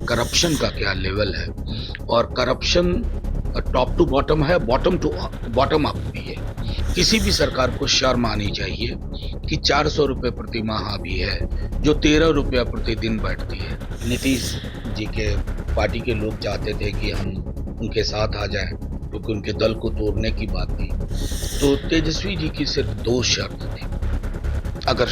Corruption का क्या level है, और करप्शन टॉप टू बॉटम है, बॉटम टू बॉटम अप भी है। किसी भी सरकार को शर्म आनी चाहिए कि 400 रुपए प्रति माह भी है जो 13 रुपया प्रतिदिन बैठती है। नीतीश जी के पार्टी के लोग चाहते थे कि हम उनके साथ आ जाएं क्योंकि उनके दल को तोड़ने की बात थी। तो तेजस्वी जी की सिर्फ 2 शर्त थी। अगर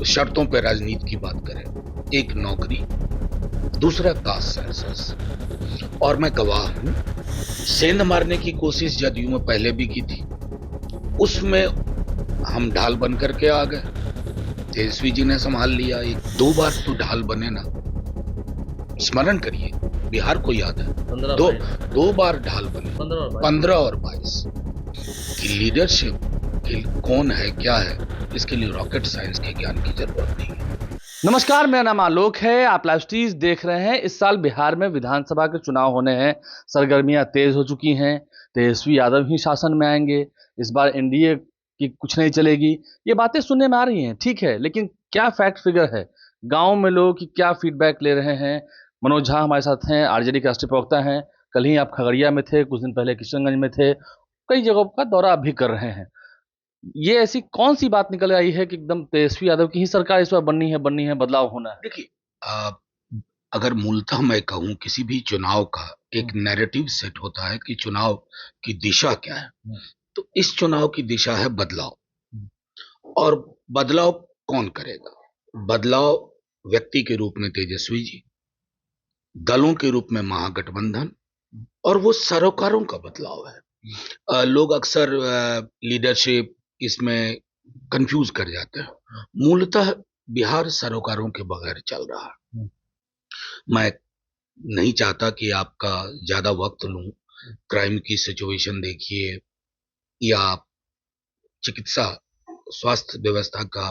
शर्तों पे राजनीति की बात करें, एक नौकरी, दूसरा कास्ट सेंसस। और मैं गवाह हूं, सेंध मारने की कोशिश जदयू में पहले भी की थी, उसमें हम ढाल बन करके आ गए। तेजस्वी जी ने संभाल लिया। एक 2 बार तो ढाल बने ना, स्मरण करिए, बिहार को याद है, 2 बार ढाल बने, 15 और 22 की लीडरशिप कौन है क्या है, इसके लिए रॉकेट साइंस के ज्ञान की जरूरत नहीं है। नमस्कार, मेरा नाम आलोक है। आप लाइव स्ट्रीम देख रहे हैं। इस साल बिहार में विधानसभा के चुनाव होने हैं। सरगर्मियां तेज हो चुकी हैं। तेजस्वी यादव ही शासन में आएंगे। इस बार एनडीए की कुछ नहीं चलेगी। ये बातें सुनने में आ रही हैं, ठीक है, लेकिन क्या फैक्ट फिगर है? गांव में लोग की क्या फीडबैक ले रहे हैं? मनोज झा हमारे साथ हैं, आरजेडी के राष्ट्रीय प्रवक्ता हैं। कल ही आप खगड़िया में थे, कुछ दिन पहले किशनगंज में थे, कई जगहों का दौरा भी कर रहे हैं। ये ऐसी कौन सी बात निकल आई है कि एकदम तेजस्वी यादव की ही सरकार इस बार बननी है, बदलाव होना है? देखिए, अगर मूलतः मैं कहूं, किसी भी चुनाव का एक नैरेटिव सेट होता है कि चुनाव की दिशा क्या है। तो इस चुनाव की दिशा है बदलाव। और बदलाव कौन करेगा? बदलाव व्यक्ति के रूप में तेजस्वी जी, दलों के रूप में महागठबंधन, और वो सरोकारों का बदलाव है। लोग अक्सर लीडरशिप इसमें कंफ्यूज कर जाते हैं। मूलतः बिहार सरोकारों के बगैर चल रहा है। मैं नहीं चाहता कि आपका ज्यादा वक्त लूं। क्राइम की सिचुएशन देखिए, या चिकित्सा स्वास्थ्य व्यवस्था का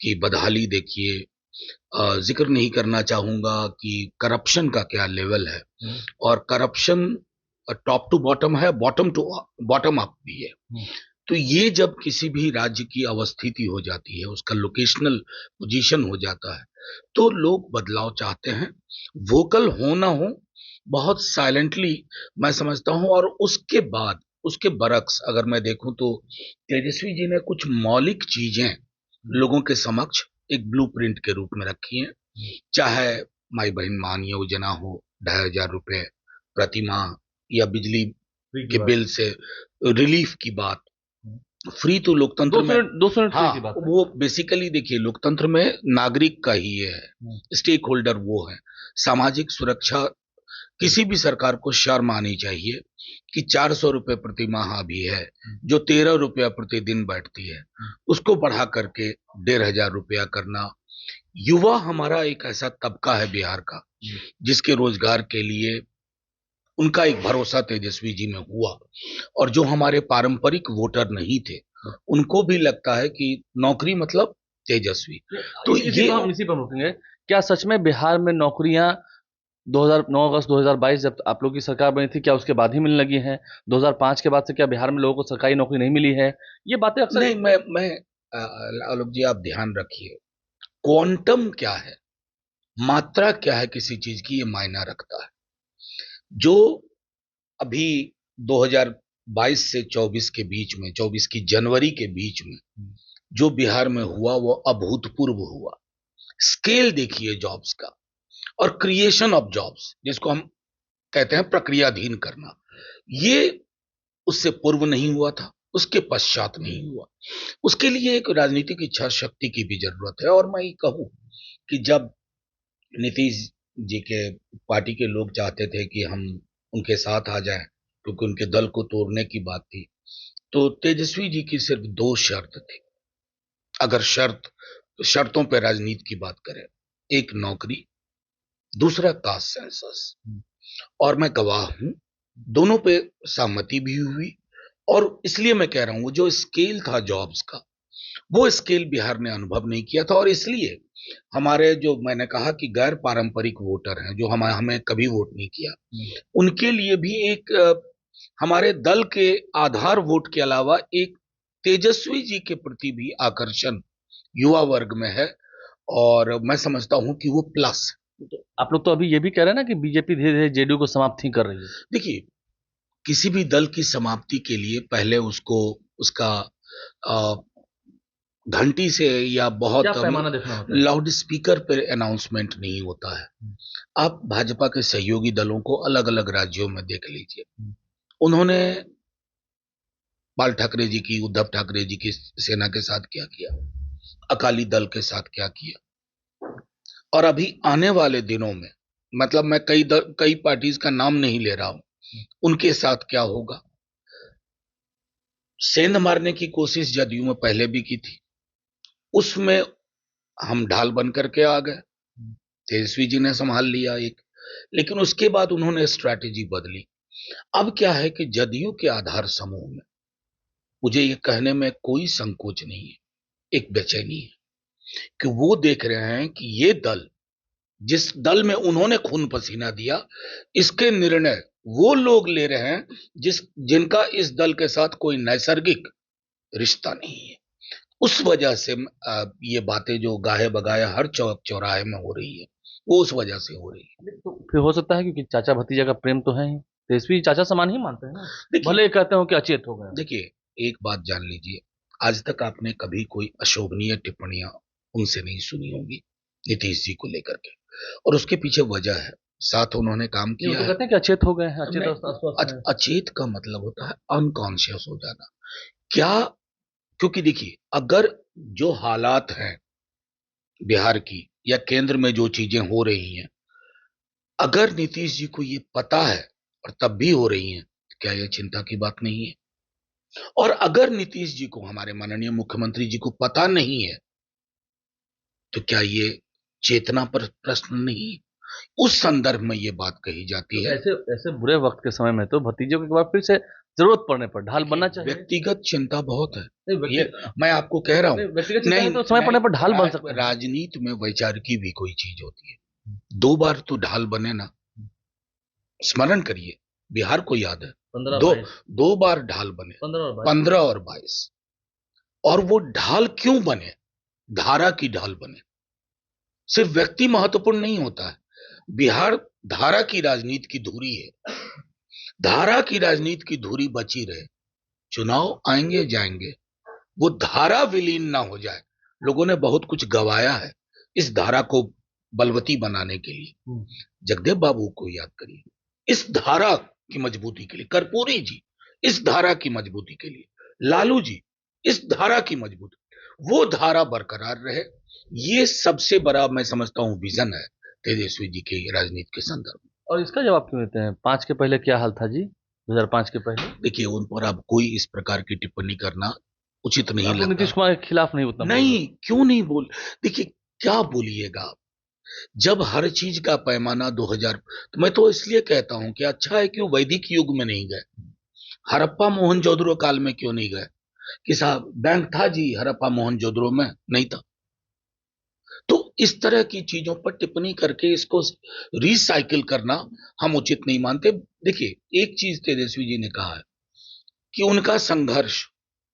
की बदहाली देखिए। जिक्र नहीं करना चाहूंगा कि करप्शन का क्या लेवल है, और करप्शन टॉप टू बॉटम है, बॉटम टू बॉटम अप भी है। तो ये जब किसी भी राज्य की अवस्थिति हो जाती है, उसका लोकेशनल पोजीशन हो जाता है, तो लोग बदलाव चाहते हैं। वोकल हो ना हो, बहुत साइलेंटली मैं समझता हूं। और उसके बाद, उसके बरक्स अगर मैं देखूं, तो तेजस्वी जी ने कुछ मौलिक चीजें लोगों के समक्ष एक ब्लूप्रिंट के रूप में रखी हैं। चाहे माई बहन मान योजना हो, 2,500 रुपए प्रति माह, या बिजली के बिल से रिलीफ की बात। फ्री तो लोकतंत्र में 200 यूनिट हाँ, की बात है। वो बेसिकली देखिए, लोकतंत्र में नागरिक का ही ये है, स्टेक होल्डर वो है। सामाजिक सुरक्षा, किसी भी सरकार को शर्म आनी चाहिए कि 400 रुपए प्रति माह भी है जो 13 रुपया प्रतिदिन बैठती है, उसको बढ़ा करके 1,500 रुपया करना। युवा हमारा एक ऐसा तबका है बिहार का जिसके रोजगार के लिए उनका एक भरोसा तेजस्वी जी में हुआ। और जो हमारे पारंपरिक वोटर नहीं थे, उनको भी लगता है कि नौकरी मतलब तेजस्वी। तो हम इसी पर रुकेंगे। क्या सच में बिहार में नौकरियां 2009 अगस्त 2022 जब आप लोग की सरकार बनी थी, क्या उसके बाद ही मिलने लगी हैं? 2005 के बाद से क्या बिहार में लोगों को सरकारी नौकरी नहीं मिली है? ये बातें अक्सर नहीं, मैं आलोक जी, आप ध्यान रखिए, क्वांटम क्या है, मात्रा क्या है किसी चीज की, ये मायना रखता है। जो अभी 2022 से 24 के बीच में, 24 की जनवरी के बीच में जो बिहार में हुआ, वो अभूतपूर्व हुआ। स्केल देखिए जॉब्स का, और क्रिएशन ऑफ जॉब्स, जिसको हम कहते हैं प्रक्रियाधीन करना, ये उससे पूर्व नहीं हुआ था, उसके पश्चात नहीं हुआ। उसके लिए एक राजनीतिक इच्छा शक्ति की भी जरूरत है। और मैं ये कहूं कि जब नीतीश जी के पार्टी के लोग चाहते थे कि हम उनके साथ आ जाएं क्योंकि उनके दल को तोड़ने की बात थी, तो तेजस्वी जी की सिर्फ 2 शर्त थी। अगर शर्तों पे राजनीति की बात करें, एक नौकरी, दूसरा कास्ट सेंसस। और मैं गवाह हूं, दोनों पे सहमति भी हुई। और इसलिए मैं कह रहा हूं, जो स्केल था जॉब्स का, वो स्केल बिहार ने अनुभव नहीं किया था। और इसलिए हमारे, जो मैंने कहा कि गैर पारंपरिक वोटर हैं, जो हमें कभी वोट नहीं किया, उनके लिए भी एक हमारे दल के आधार वोट के अलावा एक तेजस्वी जी के प्रति भी आकर्षण युवा वर्ग में है। और मैं समझता हूं कि वो प्लस तो आप लोग तो अभी ये भी कह रहे हैं ना कि बीजेपी धीरे धीरे जेडीयू को समाप्त ही कर रही है। देखिए, किसी भी दल की समाप्ति के लिए पहले उसको उसका अ, घंटी से या क्या बहुत पैमाना देखना होता है? लाउड स्पीकर पर अनाउंसमेंट नहीं होता है। आप भाजपा के सहयोगी दलों को अलग अलग राज्यों में देख लीजिए। उन्होंने बाल ठाकरे जी की, उद्धव ठाकरे जी की सेना के साथ क्या किया, अकाली दल के साथ क्या किया, और अभी आने वाले दिनों में, मतलब मैं कई पार्टीज का नाम नहीं ले रहा हूं, उनके साथ क्या होगा। सेंध मारने की कोशिश जदयू में पहले भी की थी, उसमें हम ढाल बन करके आ गए, तेजस्वी जी ने संभाल लिया एक, लेकिन उसके बाद उन्होंने स्ट्रैटेजी बदली। अब क्या है कि जदयू के आधार समूह में मुझे ये कहने में कोई संकोच नहीं है, एक बेचैनी है कि वो देख रहे हैं कि ये दल, जिस दल में उन्होंने खून पसीना दिया, इसके निर्णय वो लोग ले रहे हैं जिनका इस दल के साथ कोई नैसर्गिक रिश्ता नहीं है। उस वजह से ये बातें जो गाहे बगाए हर चौक चौराहे में हो रही है, वो उस वजह से हो रही है। तो फिर हो सकता है क्योंकि चाचा भतीजा का प्रेम तो है ही, तेजस्वी चाचा समान ही मानते हैं ना, देखिए भले ही कहते हो कि अचेत हो गए। देखिए एक बात जान लीजिए, आज तक आपने कभी कोई अशोभनीय टिप्पणियां उनसे नहीं सुनी होंगी नीतीश जी को लेकर के, और उसके पीछे वजह है, साथ उन्होंने काम नहीं, वो किया तो है। कहते हैं कि अचेत हो गए हैं, अचेत नहीं, अस्वस्थ हैं। अचेत का मतलब होता है अनकॉन्शियस हो जाना। क्या, क्योंकि देखिए, अगर जो हालात हैं बिहार की या केंद्र में जो चीजें हो रही हैं, अगर नीतीश जी को ये पता है और तब भी हो रही हैं, तो क्या यह चिंता की बात नहीं है? और अगर नीतीश जी को, हमारे माननीय मुख्यमंत्री जी को पता नहीं है, तो क्या ये चेतना पर प्रश्न नहीं है? उस संदर्भ में ये बात कही जाती तो है। ऐसे ऐसे बुरे वक्त के समय में तो भतीजों को एक बार फिर से जरूरत पड़ने पर ढाल देखिए, बनना चाहिए। व्यक्तिगत चिंता बहुत है, नहीं ये व्यक्ति मैं आपको कह रहा हूं। नहीं, व्यक्तिगत चिंता नहीं नहीं तो समय नहीं, पड़ने पर ढाल बन सकते हैं। राजनीति में वैचारिकी भी कोई चीज होती है। दो बार तो ढाल बने ना, स्मरण करिए, बिहार को याद है, 15 दो 22, दो बार ढाल बने, 15 और 22। 15 और 22। और वो ढाल क्यों बने? धारा की ढाल बने। सिर्फ व्यक्ति महत्वपूर्ण नहीं होता है, बिहार धारा की राजनीति की धुरी है, धारा की राजनीति की धुरी बची रहे, चुनाव आएंगे जाएंगे, वो धारा विलीन ना हो जाए। लोगों ने बहुत कुछ गवाया है इस धारा को बलवती बनाने के लिए। जगदेव बाबू को याद करिए, इस धारा की मजबूती के लिए, कर्पूरी जी इस धारा की मजबूती के लिए, लालू जी इस धारा की मजबूती, वो धारा बरकरार रहे, ये सबसे बड़ा मैं समझता हूं विजन है तेजस्वी जी की राजनीति के संदर्भ में। और इसका जवाब क्यों देते हैं? 5 के पहले क्या हाल था जी, 2005 के पहले? देखिए, उन पर अब कोई इस प्रकार की टिप्पणी करना उचित नहीं आप लोग लगता। नीतीश कुमार के खिलाफ नहीं उतना बोल रहे। नहीं, क्यों नहीं बोल, देखिए क्या बोलिएगा आप, जब हर चीज का पैमाना 2000, तो मैं तो इसलिए कहता हूं कि अच्छा है कि वो वैदिक युग में नहीं गए, हड़प्पा मोहनजोदड़ो काल में क्यों नहीं गए, कि साहब बैंक था जी हड़प्पा मोहनजोदड़ो में, नहीं था। तो इस तरह की चीजों पर टिप्पणी करके इसको रिसाइकिल करना हम उचित नहीं मानते। देखिए, एक चीज तेजस्वी जी ने कहा है कि उनका संघर्ष,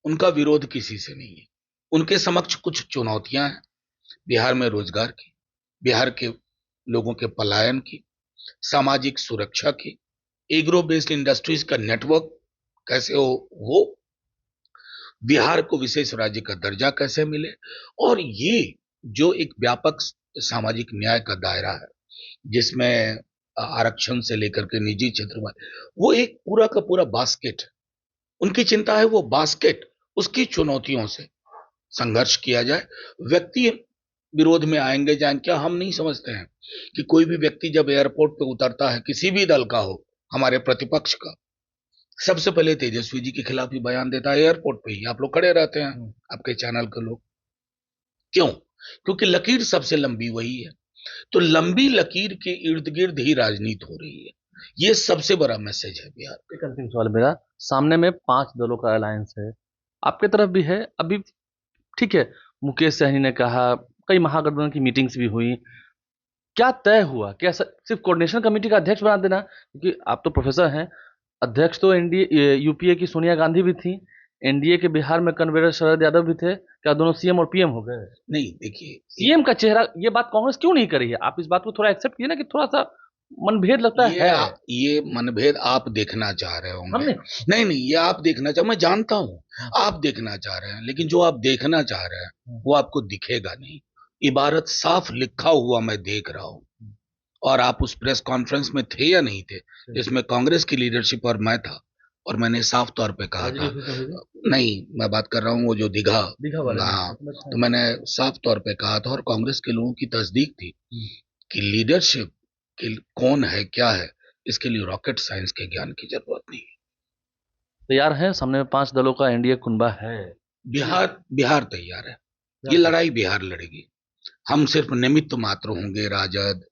उनका विरोध किसी से नहीं है, उनके समक्ष कुछ चुनौतियां हैं, बिहार में रोजगार की, बिहार के लोगों के पलायन की, सामाजिक सुरक्षा की, एग्रो बेस्ड इंडस्ट्रीज का नेटवर्क कैसे हो, वो बिहार को विशेष राज्य का दर्जा कैसे मिले, और ये जो एक व्यापक सामाजिक न्याय का दायरा है जिसमें आरक्षण से लेकर के निजी क्षेत्र में, वो एक पूरा का पूरा बास्केट है, उनकी चिंता है वो बास्केट, उसकी चुनौतियों से संघर्ष किया जाए। व्यक्ति विरोध में आएंगे जाएंगे, क्या हम नहीं समझते हैं कि कोई भी व्यक्ति जब एयरपोर्ट पे उतरता है, किसी भी दल का हो, हमारे प्रतिपक्ष का, सबसे पहले तेजस्वी जी के खिलाफ ही बयान देता है, एयरपोर्ट पे ही आप लोग खड़े रहते हैं, आपके चैनल के लोग। क्यों? क्योंकि लकीर सबसे लंबी वही है, तो लंबी लकीर के इर्द गिर्द ही राजनीति हो रही है, ये सबसे बड़ा मैसेज है बिहार का। एक अंतिम सवाल मेरा, सामने में 5 दलों का अलायंस है, आपके तरफ भी है अभी, ठीक है। मुकेश सहनी ने कहा, कई महागठबंधन की मीटिंग्स भी हुई, क्या तय हुआ? क्या सिर्फ कोऑर्डिनेशन कमेटी का अध्यक्ष बना देना? क्योंकि आप तो प्रोफेसर हैं, अध्यक्ष तो एनडीए यूपीए की सोनिया गांधी भी थी, एनडीए के बिहार में कन्वीनर शरद यादव भी थे, क्या दोनों सीएम और पीएम हो गए? नहीं देखिए, सीएम का चेहरा, ये बात कांग्रेस क्यों नहीं करी है? आप इस बात को थोड़ा एक्सेप्ट कीजिए ना कि थोड़ा सा मनभेद लगता है। ये मनभेद आप देखना चाह रहे होंगे। हमने नहीं नहीं, ये आप देखना चाह, मैं जानता हूँ आप देखना चाह रहे हैं, लेकिन जो आप देखना चाह रहे हैं वो आपको दिखेगा नहीं। इबारत साफ लिखा हुआ मैं देख रहा हूँ, और आप उस प्रेस कॉन्फ्रेंस में थे या नहीं थे जिसमें कांग्रेस की लीडरशिप और मैं था, और मैंने साफ तौर पे कहा था, नहीं मैं बात कर रहा हूँ वो जो दीघा वाला, हाँ, तो मैंने साफ तौर पे कहा था और कांग्रेस के लोगों की तस्दीक थी कि लीडरशिप कि कौन है क्या है, इसके लिए रॉकेट साइंस के ज्ञान की जरूरत नहीं है। तैयार है, सामने में 5 दलों का एनडीए कुनबा है। बिहार तैयार है, ये लड़ाई बिहार लड़ेगी। हम सिर्फ निमित्त मात्र होंगे, Rajad,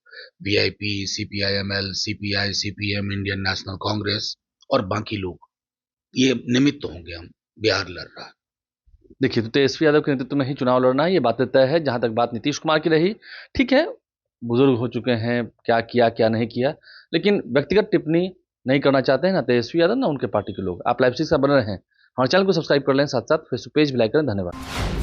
VIP, CPIML, CPI, CPM, Indian National Congress और बाकी लोग, ये निमित्त होंगे। हम, बिहार लड़ रहा है। देखिए, तो तेजस्वी यादव के नेतृत्व में ही चुनाव लड़ना है, ये बात तय है। जहां तक बात नीतीश कुमार की रही, ठीक है, बुजुर्ग हो चुके हैं, क्या किया क्या नहीं किया, लेकिन व्यक्तिगत टिप्पणी नहीं करना चाहते हैं ना तेजस्वी यादव ना उनके पार्टी के लोग। आप लाइव से बने रहे हैं, हमारे चैनल को सब्सक्राइब कर लें, साथ साथ फेसबुक पेज भी लाइक करें। धन्यवाद।